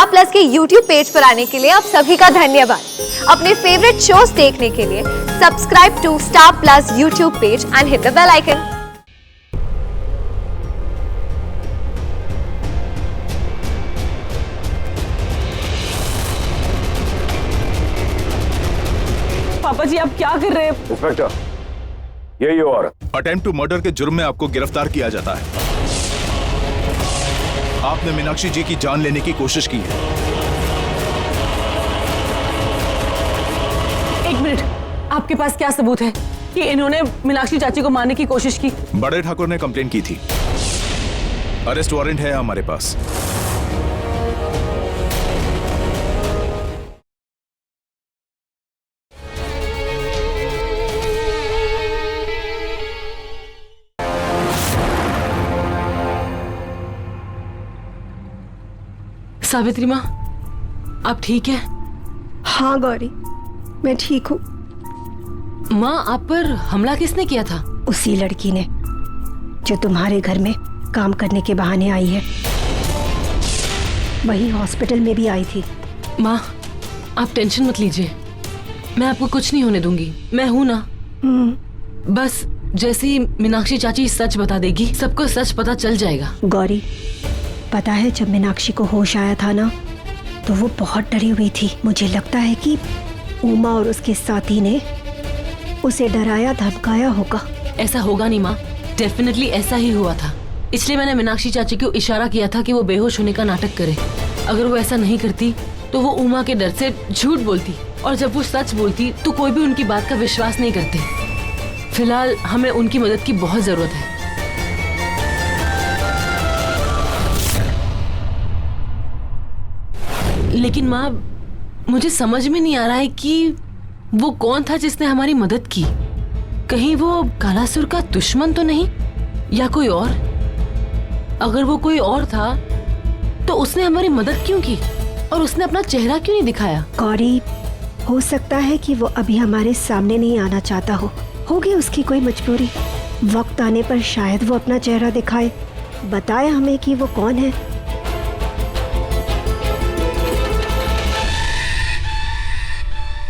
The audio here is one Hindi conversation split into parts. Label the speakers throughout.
Speaker 1: स्टार प्लस के YouTube पेज पर आने के लिए आप सभी का धन्यवाद। अपने फेवरेट शोज देखने के लिए subscribe to star plus YouTube page and hit the bell icon.
Speaker 2: पापा जी आप क्या कर रहे हैं?
Speaker 3: इंस्पेक्टर, यही औरत
Speaker 4: अटेम्प्ट टू मर्डर के जुर्म में आपको गिरफ्तार किया जाता है। आपने मीनाक्षी जी की जान लेने की कोशिश की है।
Speaker 2: एक मिनट, आपके पास क्या सबूत है कि इन्होंने मीनाक्षी चाची को मारने की कोशिश की?
Speaker 4: बड़े ठाकुर ने कंप्लेंट की थी। अरेस्ट वारंट है हमारे पास।
Speaker 2: सावित्री माँ, आप ठीक है?
Speaker 5: हाँ गौरी, मैं ठीक हूँ।
Speaker 2: माँ, आप पर हमला किसने किया था?
Speaker 5: उसी लड़की ने जो तुम्हारे घर में काम करने के बहाने आई है। वही हॉस्पिटल में भी आई थी।
Speaker 2: माँ, आप टेंशन मत लीजिए, मैं आपको कुछ नहीं होने दूंगी। मैं हूं ना। बस जैसे ही मीनाक्षी चाची सच बता देगी, सबको सच पता चल जाएगा।
Speaker 5: गौरी, पता है जब मीनाक्षी को होश आया था ना, तो वो बहुत डरी हुई थी। मुझे लगता है कि उमा और उसके साथी ने उसे डराया धमकाया होगा।
Speaker 2: ऐसा होगा नहीं माँ, डेफिनेटली ऐसा ही हुआ था। इसलिए मैंने मीनाक्षी चाची को इशारा किया था कि वो बेहोश होने का नाटक करे। अगर वो ऐसा नहीं करती तो वो उमा के डर से झूठ बोलती, और जब वो सच बोलती तो कोई भी उनकी बात का विश्वास नहीं करते। फिलहाल हमें उनकी मदद की बहुत जरूरत है। लेकिन माँ, मुझे समझ में नहीं आ रहा है कि वो कौन था जिसने हमारी मदद की। कहीं वो कालासुर का दुश्मन तो नहीं, या कोई और? अगर वो कोई और था तो उसने हमारी मदद क्यों की, और उसने अपना चेहरा क्यों नहीं दिखाया?
Speaker 5: गौरी, हो सकता है कि वो अभी हमारे सामने नहीं आना चाहता हो। होगी उसकी कोई मजबूरी। वक्त आने पर शायद वो अपना चेहरा दिखाए, बताए हमें कि वो कौन है।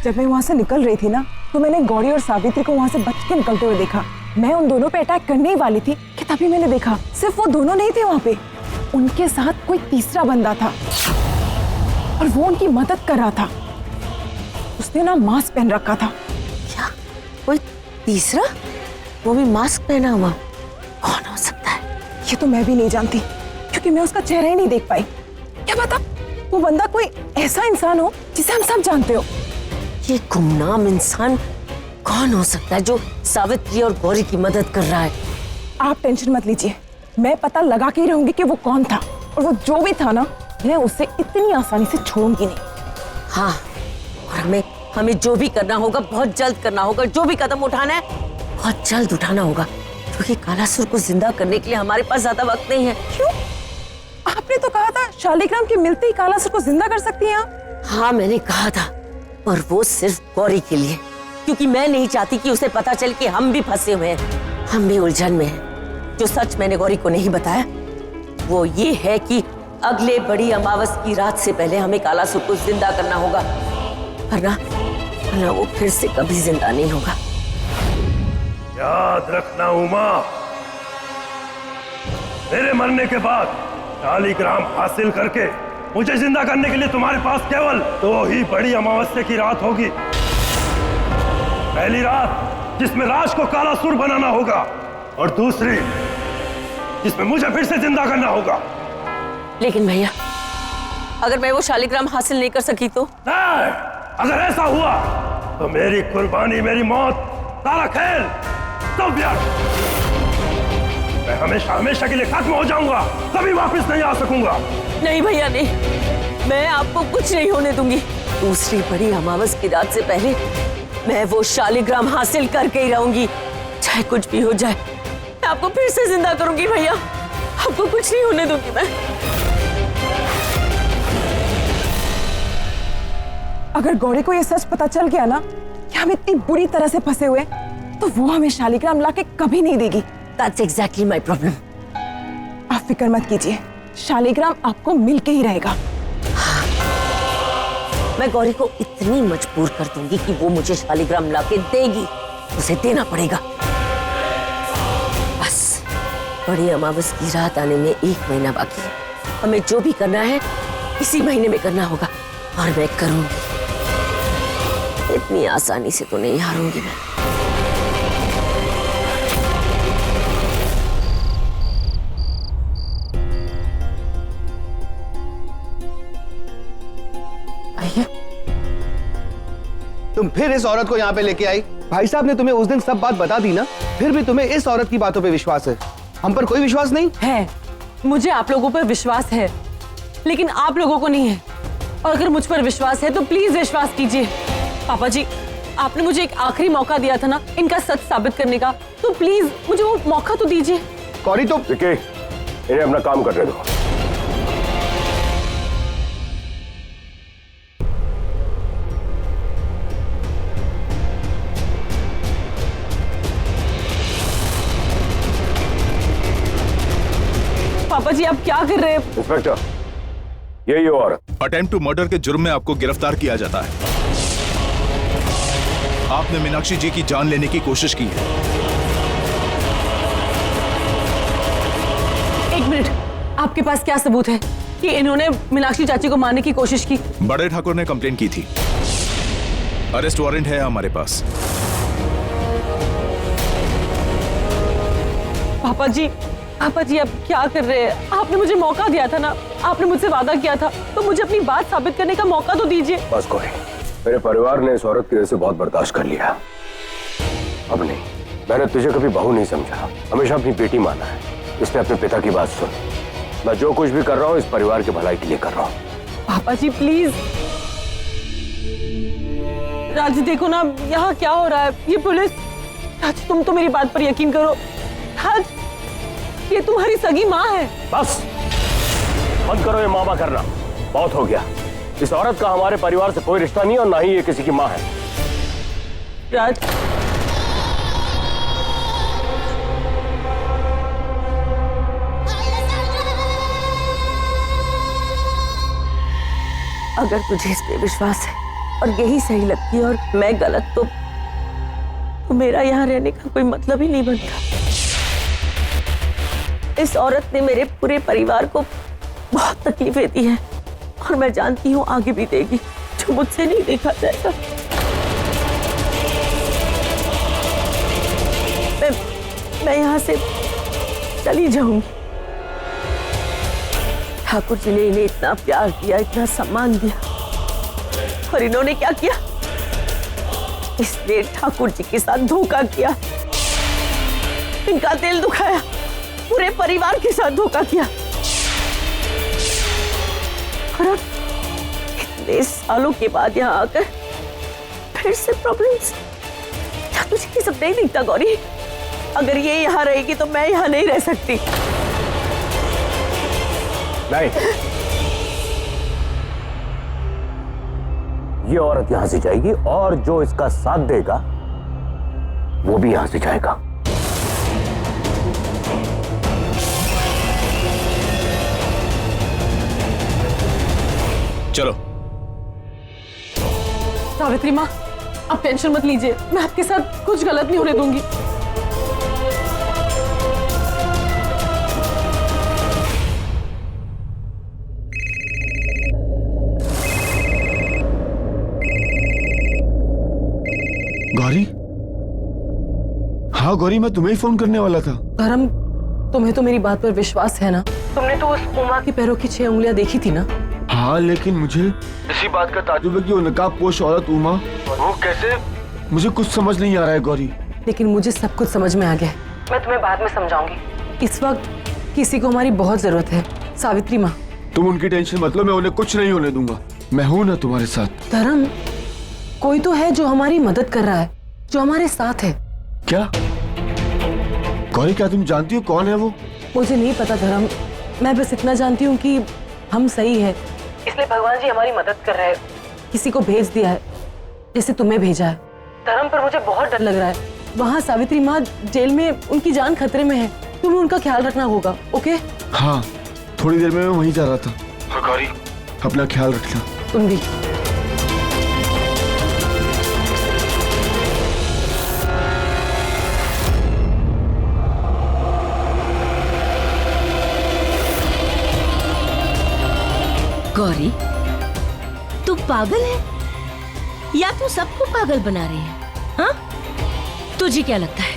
Speaker 6: जब मैं वहाँ से निकल रही थी ना, तो मैंने गौरी और सावित्री को वहाँ से बच के निकलते हुए देखा। मैं उन दोनों पे अटैक करने ही वाली थी कि तभी मैंने देखा सिर्फ वो दोनों नहीं थे वहाँ पे, उनके साथ कोई तीसरा बंदा था और वो उनकी मदद कर रहा था। उसने ना मास्क पहन रखा था।
Speaker 7: क्या? कोई तीसरा? वो भी मास्क पहना हुआ? कौन हो सकता है?
Speaker 6: ये तो मैं भी नहीं जानती, क्योंकि मैं उसका चेहरा ही नहीं देख पाई। क्या पता वो बंदा कोई ऐसा इंसान हो जिसे हम सब जानते हो।
Speaker 7: ये गुमनाम इंसान कौन हो सकता है जो सावित्री और गौरी की मदद कर रहा है?
Speaker 6: आप टेंशन मत लीजिए, मैं पता लगा के ही रहूंगी कि वो कौन था, और वो जो भी था ना, मैं उसे इतनी आसानी से छोड़ूंगी नहीं।
Speaker 7: हाँ, और हमें जो भी करना होगा बहुत जल्द करना होगा। जो भी कदम उठाना है बहुत जल्द उठाना होगा, क्योंकि कालासुर को जिंदा करने के लिए हमारे पास ज्यादा वक्त नहीं है।
Speaker 6: क्यों? आपने तो कहा था शालिग्राम के मिलते ही कालासुर को जिंदा कर सकती हैं आप।
Speaker 7: हाँ, मैंने कहा था, और वो सिर्फ गौरी के लिए, क्योंकि मैं नहीं चाहती कि उसे पता चले कि हम भी फंसे हुए हैं, हम भी उलझन में हैं। जो सच मैंने गौरी को नहीं बताया वो ये है कि अगले बड़ी अमावस की रात से पहले हमें कालासुर को जिंदा करना होगा, वरना वो फिर से कभी जिंदा नहीं होगा।
Speaker 3: याद रखना उमा, मेरे मरने के बाद शालिग्राम हासिल करके मुझे जिंदा करने के लिए तुम्हारे पास केवल 2 ही बड़ी अमावस्या की रात होगी। पहली रात जिसमें राज को कालासुर बनाना होगा, और दूसरी जिसमें मुझे फिर से जिंदा करना होगा।
Speaker 7: लेकिन भैया, अगर मैं वो शालिग्राम हासिल नहीं कर सकी तो?
Speaker 3: नहीं, अगर ऐसा हुआ तो मेरी कुर्बानी, मेरी मौत, सारा खेल सब व्यर्थ। मैं हमेशा हमेशा के लिए खत्म हो जाऊंगा, कभी वापस नहीं आ सकूंगा।
Speaker 7: नहीं भैया नहीं, मैं आपको कुछ नहीं होने दूंगी। दूसरी बड़ी अमावस की रात से पहले मैं वो शालिग्राम हासिल करके ही रहूंगी, चाहे कुछ भी हो जाए। मैं आपको फिर से जिंदा करूंगी भैया, आपको कुछ नहीं होने दूंगी मैं।
Speaker 6: अगर गौरी को ये सच पता चल गया ना कि हम इतनी बुरी तरह से फंसे हुए, तो वो हमें शालिग्राम लाके कभी नहीं देगी।
Speaker 7: That's exactly my problem.
Speaker 6: आप फिक्र मत कीजिए, शालिग्राम आपको मिल के ही रहेगा।
Speaker 7: हाँ, मैं गौरी को इतनी मजबूर कर दूंगी कि वो मुझे शालिग्राम लाके देगी, उसे देना पड़ेगा। बस बड़ी अमावस की रात आने में 1 महीना बाकी है। हमें जो भी करना है इसी महीने में करना होगा, और मैं करूंगी। इतनी आसानी से तो नहीं हारूंगी मैं।
Speaker 8: तुम फिर इस औरत को यहाँ पे लेके आई? भाई साहब ने तुम्हें उस दिन सब बात बता दी ना, फिर भी तुम्हें इस औरत की बातों पे विश्वास है, हम पर कोई विश्वास नहीं
Speaker 6: है। मुझे आप लोगों पर विश्वास है, लेकिन आप लोगों को नहीं है। और अगर मुझ पर विश्वास है तो प्लीज विश्वास कीजिए। पापा जी, आपने मुझे एक आखिरी मौका दिया था ना इनका सच साबित करने का, तो प्लीज मुझे वो मौका तो दीजिए।
Speaker 8: गौरी तो
Speaker 3: इन्हें अपना काम करने दो।
Speaker 6: पापा जी आप क्या कर रहे हैं?
Speaker 3: इंस्पेक्टर, यही औरत
Speaker 4: अटेम्प्ट टू मर्डर के जुर्म में आपको गिरफ्तार किया जाता है। आपने मीनाक्षी जी की जान लेने की कोशिश की है।
Speaker 6: 1 मिनट, आपके पास क्या सबूत है कि इन्होंने मीनाक्षी चाची को मारने की कोशिश की?
Speaker 4: बड़े ठाकुर ने कंप्लेंट की थी। अरेस्ट वारंट है हमारे पास।
Speaker 6: पापा जी आप क्या कर रहे हैं? आपने मुझे मौका दिया था ना, आपने मुझसे वादा किया था, तो मुझे अपनी बात साबित करने का मौका तो दीजिए।
Speaker 3: बस गौरी, मेरे परिवार ने इस औरत की वजह से बहुत बर्दाश्त कर लिया। अब नहीं, मैंने तुझे कभी बहू नहीं समझा, हमेशा अपनी बेटी माना है। इसलिए अपने पिता की बात सुन। मैं जो कुछ भी कर रहा हूँ इस परिवार की भलाई के लिए कर रहा हूँ।
Speaker 6: पापा जी प्लीज। राज देखो ना यहाँ क्या हो रहा है, ये पुलिस। राज तुम तो मेरी बात पर यकीन करो। राज ये तुम्हारी सगी माँ है।
Speaker 3: बस बंद करो ये मामा करना, बहुत हो गया। इस औरत का हमारे परिवार से कोई रिश्ता नहीं और ना ही ये किसी की माँ है।
Speaker 6: राज अगर तुझे इस पे विश्वास है और यही सही लगती है और मैं गलत, तो मेरा यहाँ रहने का कोई मतलब ही नहीं बनता। इस औरत ने मेरे पूरे परिवार को बहुत तकलीफें दी हैं और मैं जानती हूँ आगे भी देगी, जो मुझसे नहीं देखा जाएगा। मैं यहाँ से चली जाऊंगी। ठाकुर जी ने इन्हें इतना प्यार दिया, इतना सम्मान दिया, और इन्होंने क्या किया? इसने ठाकुर जी के साथ धोखा किया, इनका दिल दुखाया, पूरे परिवार के साथ धोखा किया। और अब इतने सालों के बाद यहाँ आकर फिर से प्रॉब्लम्स। क्या तुझे ये सब नहीं दिखता गौरी? अगर ये यहाँ रहेगी तो मैं यहाँ नहीं रह सकती।
Speaker 3: नहीं, ये औरत यहां से जाएगी और जो इसका साथ देगा वो भी यहां से जाएगा।
Speaker 4: चलो।
Speaker 6: सावित्री माँ आप टेंशन मत लीजिए, मैं आपके साथ कुछ गलत नहीं होने दूंगी।
Speaker 9: गौरी? हाँ गौरी, मैं तुम्हें ही फोन करने वाला था।
Speaker 6: धर्म, तुम्हें तो मेरी बात पर विश्वास है ना? तुमने तो उस उमा के पैरों की 6 उंगलियां देखी थी ना?
Speaker 9: हाँ, लेकिन मुझे इसी बात का ताज्जुब है कि वो नकाबपोश औरत उमा, वो कैसे? मुझे कुछ समझ नहीं आ रहा है गौरी।
Speaker 6: लेकिन मुझे सब कुछ समझ में आ गया। मैं तुम्हें बाद में समझाऊंगी। इस वक्त किसी को हमारी बहुत जरूरत है। सावित्री माँ,
Speaker 9: तुम उनकी टेंशन मत लो, मैं उन्हें कुछ नहीं होने दूंगा। मैं हूं ना तुम्हारे साथ।
Speaker 6: धर्म, कोई तो है जो हमारी मदद कर रहा है, जो हमारे साथ है।
Speaker 9: क्या गौरी, क्या तुम जानती हो कौन है वो?
Speaker 6: मुझे नहीं पता धर्म, मैं बस इतना जानती हूँ कि हम सही है, इसलिए भगवान जी हमारी मदद कर रहे हैं। किसी को भेज दिया है, जैसे तुम्हें भेजा है। धर्म, पर मुझे बहुत डर लग रहा है। वहाँ सावित्री माँ जेल में, उनकी जान खतरे में है। तुम्हें उनका ख्याल रखना होगा, ओके?
Speaker 9: हाँ, थोड़ी देर में मैं वहीं जा रहा था। हाँ गौरी, अपना ख्याल रखना।
Speaker 6: तुम भी।
Speaker 7: गौरी, तू पागल है या तू सबको पागल बना रही है? हाँ, तुझे क्या लगता है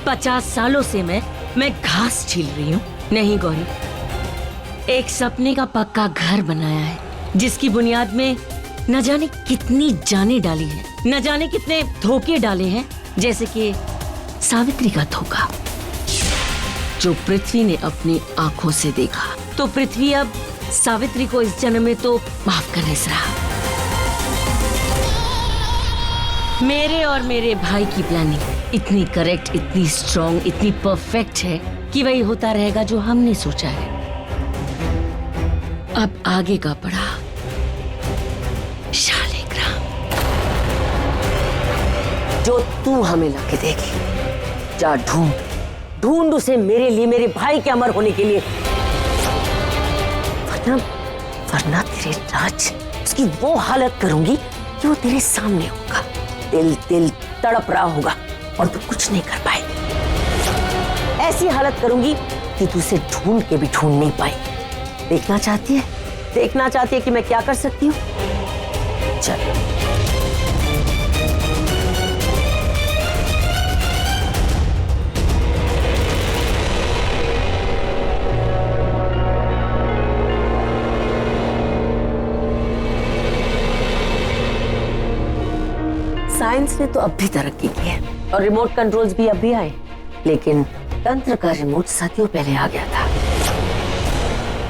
Speaker 7: 50 सालों से मैं घास छील रही हूँ? नहीं गौरी, एक सपने का पक्का घर बनाया है जिसकी बुनियाद में न जाने कितनी जानें डाली है, न जाने कितने धोखे डाले हैं, जैसे कि सावित्री का धोखा जो पृथ्वी ने अपनी आंखों से देखा। तो पृथ्वी अब सावित्री को इस जन्म में तो माफ कर नहीं रहा। मेरे और मेरे भाई की प्लानिंग इतनी करेक्ट, इतनी स्ट्रॉन्ग, इतनी परफेक्ट है कि वही होता रहेगा जो हमने सोचा है। अब आगे का पड़ा शालिग्राम, जो तू हमें लाके देगी। जा ढूंढ उसे मेरे लिए, मेरे भाई के अमर होने के लिए, वरना तेरे राज उसकी वो हालत करूंगी कि वो तेरे सामने होगा, दिल तड़प रहा होगा और तू कुछ नहीं कर पाए। ऐसी हालत करूंगी कि तू उसे ढूंढ के भी ढूंढ नहीं पाए। देखना चाहती है कि मैं क्या कर सकती हूँ? चल। साइंस ने तो अब भी तरक्की की है और रिमोट कंट्रोल्स भी अब भी आए, लेकिन तंत्र का रिमोट सदियों पहले आ गया था।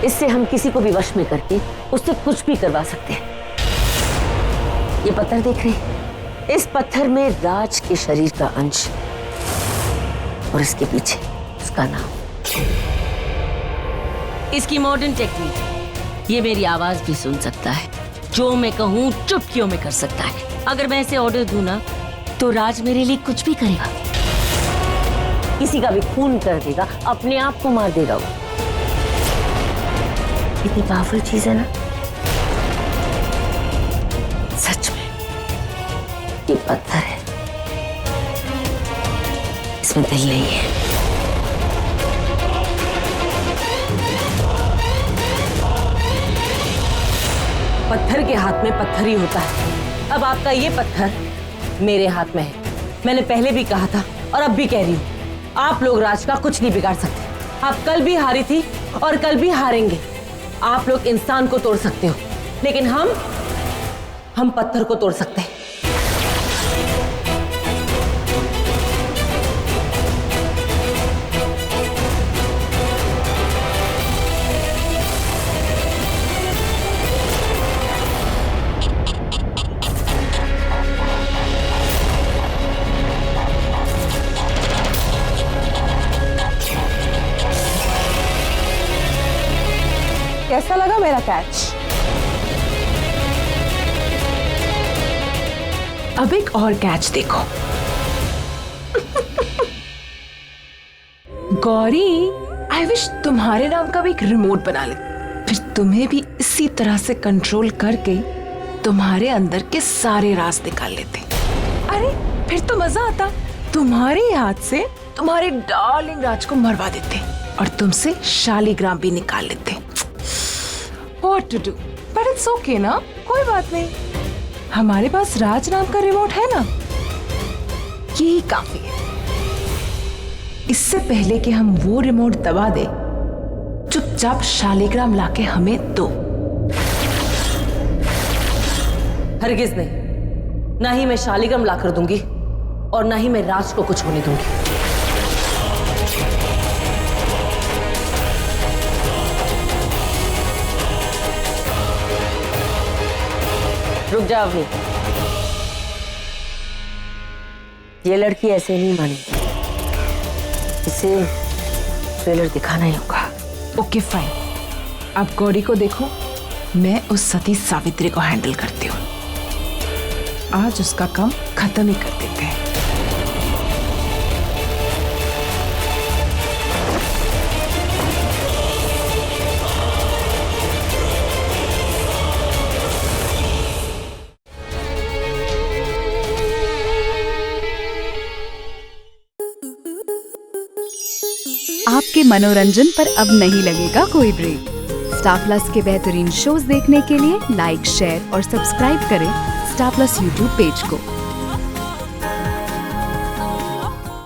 Speaker 7: इससे हम किसी को भी वश में करके उससे कुछ भी करवा सकते हैं। ये पत्थर देख रहे हैं? इस पत्थर में राज के शरीर का अंश और इसके पीछे उसका नाम। इसकी मॉडर्न टेक्निक, ये मेरी आवाज भी सुन सकता है, जो मैं कहूँ चुटकियों में कर सकता है। अगर मैं इसे ऑर्डर दूं ना तो राज मेरे लिए कुछ भी करेगा, किसी का भी खून कर देगा, अपने आप को मार देगा। वो कितनी पावरफुल चीज है ना। सच में ये पत्थर है, इसमें दिल नहीं है। पत्थर के हाथ में पत्थर ही होता है। अब आपका ये पत्थर मेरे हाथ में है। मैंने पहले भी कहा था और अब भी कह रही हूँ, आप लोग राज का कुछ नहीं बिगाड़ सकते। आप कल भी हारी थी और कल भी हारेंगे। आप लोग इंसान को तोड़ सकते हो, लेकिन हम पत्थर को तोड़ सकते हैं।
Speaker 6: कैसा लगा मेरा कैच?
Speaker 10: अब एक और कैच देखो। गौरी, आई विश तुम्हारे नाम का भी एक रिमोट बना ले, फिर तुम्हें भी इसी तरह से कंट्रोल करके तुम्हारे अंदर के सारे राज निकाल लेते। अरे फिर तो मजा आता। तुम्हारे हाथ से तुम्हारे डार्लिंग राज को मरवा देते और तुमसे शालिग्राम भी निकाल लेते। What to do? But it's okay ना, कोई बात नहीं। हमारे पास राज नाम का रिमोट है ना, यही काफी है। इससे पहले कि हम वो रिमोट दबा दे, चुपचाप शालिग्राम लाके हमें दो।
Speaker 7: हरगिज नहीं, ना ही मैं शालिग्राम लाकर दूंगी और ना ही मैं राज को कुछ होने दूंगी। रुक जाओ अवनी, ये लड़की ऐसे नहीं मानेगी, इसे ट्रेलर दिखाना ही होगा।
Speaker 10: ओके फाइन, अब गौरी को देखो, मैं उस सती सावित्री को हैंडल करती हूँ। आज उसका काम खत्म ही कर देते हैं।
Speaker 11: आपके मनोरंजन पर अब नहीं लगेगा कोई ब्रेक। स्टार प्लस के बेहतरीन शोज देखने के लिए लाइक, शेयर और सब्सक्राइब करें स्टार प्लस यूट्यूब पेज को।